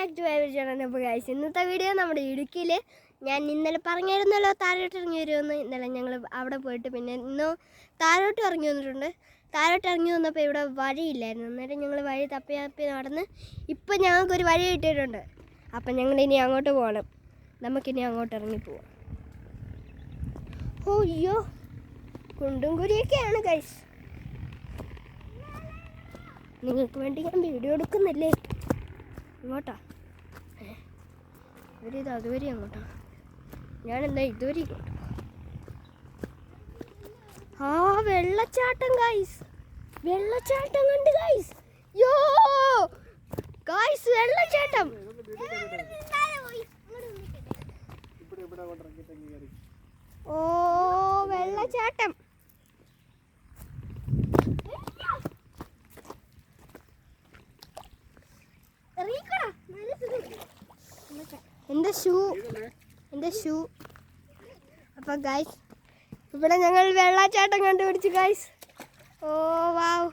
Back to my channel. അപ്പോൾ guys, ഇന്നത്തെ video നമ്മുടെ ഇടുക്കിയിൽ ഞാൻ ഇന്നലെ പറഞ്ഞിരുന്നല്ലോ താഴോട്ട് ഇറങ്ങി വരുമെന്ന്. ഇന്നലെ ഞങ്ങൾ അവിടെ പോയിട്ട് പിന്നെ ഇന്ന് താഴോട്ട് ഇറങ്ങി വന്നിട്ടുണ്ട്. താഴോട്ട് ഇറങ്ങി വന്നപ്പോൾ ഇവിടെ വഴിയില്ലായിരുന്നു. അന്നേരം ഞങ്ങൾ വഴി തപ്പി നടന്ന് ഇപ്പം ഞങ്ങൾക്കൊരു വഴി കിട്ടിയിട്ടുണ്ട്. അപ്പം ഞങ്ങളിനി അങ്ങോട്ട് പോകണം. നമുക്കിനി അങ്ങോട്ട് ഇറങ്ങി പോവാം. ഓ അയ്യോ, കുണ്ടും കുരിയൊക്കെയാണ് ഗൈസ്. നിങ്ങൾക്ക് വേണ്ടി ഞാൻ വീഡിയോ എടുക്കുന്നില്ലേ? ഇങ്ങോട്ടാ ഒരു ഇത് അതുവരെ അങ്ങോട്ടാ. ഞാനെന്താ ഇതുവരെ ഇങ്ങോട്ട്. ആ വെള്ളച്ചാട്ടം ഗൈസ്, വെള്ളച്ചാട്ടം കണ്ട് ഗൈസ്. യോ ഗൈസ്, വെള്ളച്ചാട്ടം. ഓ വെള്ളച്ചാട്ടം. എൻ്റെ ഷൂ. അപ്പം ഗൈസ്, ഇവിടെ ഞങ്ങൾ വെള്ളച്ചാട്ടം കണ്ടുപിടിച്ചു ഗൈസ്. ഓ വാവ്.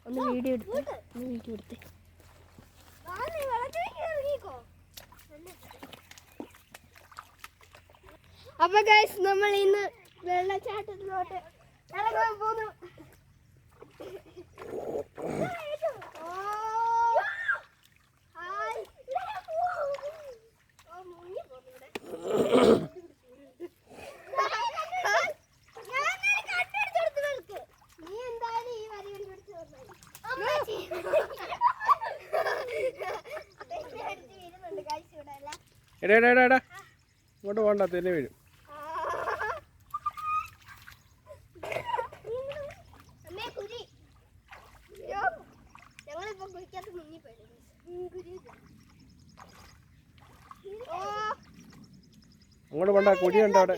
ഒന്ന് വീഡിയോ എടുത്ത്. അപ്പൊ ഗൈസ്, നമ്മൾ ഇന്ന് വെള്ളച്ചാട്ടത്തിലോട്ട് ഇറങ്ങാൻ പോകുന്നു. എടാ ഇങ്ങോട്ട് പോകണ്ട, തെന്നെ വീഴും. അങ്ങോട്ട് പോണ്ട, കുഴിയുണ്ട് അവിടെ.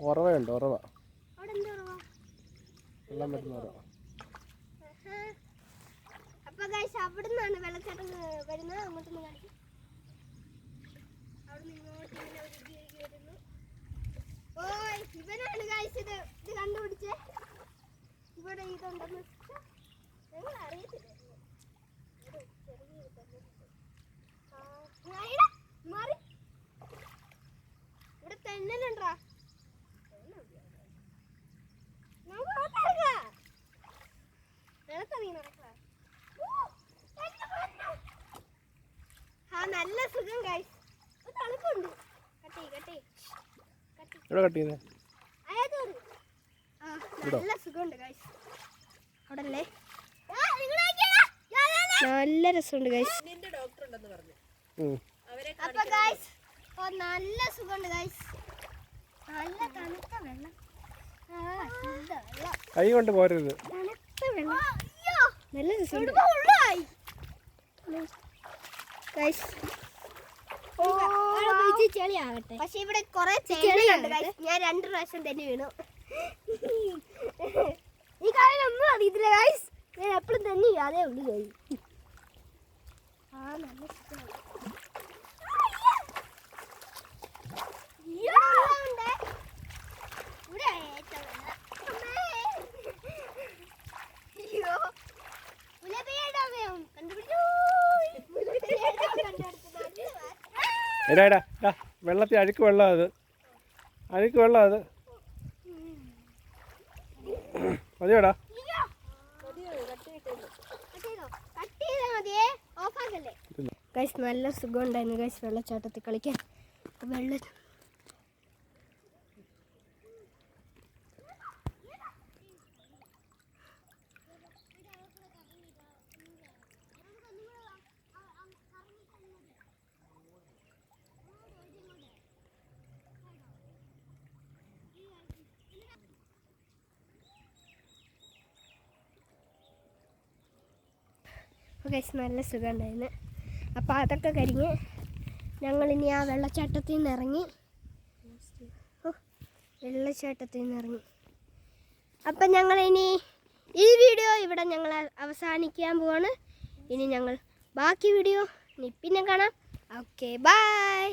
ഉറവയുണ്ട്, ഉറവ. വെള്ളം പറ്റുന്ന ഉറവ. അപ്പൊ ഗൈസ്, അവിടെ നിന്നാണ് വെള്ളച്ചാട്ടം വരുന്നത്. അങ്ങോട്ടൊന്ന് കാണിക്കും. അവിടെ ഇങ്ങോട്ട് ഇങ്ങനെ വരുന്നു. ഓ ഇവനാണ് ഗൈസ് ഇത് കണ്ടുപിടിച്ചേ. ഇവിടെ ഇതുണ്ടെന്ന് ഞങ്ങൾ അറിയത്തില്ല. ഇവിടെ തെന്നലുണ്ടാ. വെള്ളത്തിറങ്ങി നടക്ക. നല്ല സുഖം ഗൈസ്. തണുപ്പുണ്ട്. നല്ല സുഖമുണ്ട് ഗൈസ്. അവിടെ അല്ലേ നല്ല രസമുണ്ട് ഗൈസ്. അപ്പൊ ഗൈസ്, നല്ല സുഖമുണ്ട് ഗൈസ്. നല്ല തണുത്ത വെള്ളം. കൈ കൊണ്ട് പോരരുത്. തണുത്ത വെള്ളം. നല്ല രസമുണ്ട് ഗൈസ്. പക്ഷെ ഇവിടെ കുറെ ചെളിയുണ്ട് ഗൈസ്. ഞാൻ 2 പ്രാവശ്യം തന്നെ വീണു. ഈ കാര്യം ഒന്നും അറിയത്തില്ല ഗൈസ്. ഞാൻ എപ്പോഴും തന്നെ അതേ ഉള്ളു ഗൈസ്. നല്ല എടാ വെള്ളത്തിൽ അഴുക്ക് വെള്ളം, അത് അഴുക്ക് വെള്ളം. അത് മതിയോടാ. ഗൈസ്, നല്ല സുഖം ഉണ്ടായിരുന്നു ഗൈസ് വെള്ളച്ചാട്ടത്തിൽ കളിക്കാൻ. ഗൈസ്, നല്ല സുഖം ഉണ്ടായിരുന്നു. അപ്പോൾ അതൊക്കെ കഴിഞ്ഞ് ഞങ്ങളിനി ആ വെള്ളച്ചാട്ടത്തിൽ നിന്ന് ഇറങ്ങി. അപ്പം ഞങ്ങളിനി ഈ വീഡിയോ ഇവിടെ ഞങ്ങൾ അവസാനിക്കാൻ പോവാണ്. ഇനി ഞങ്ങൾ ബാക്കി വീഡിയോ പിന്നെ കാണാം. Okay, by.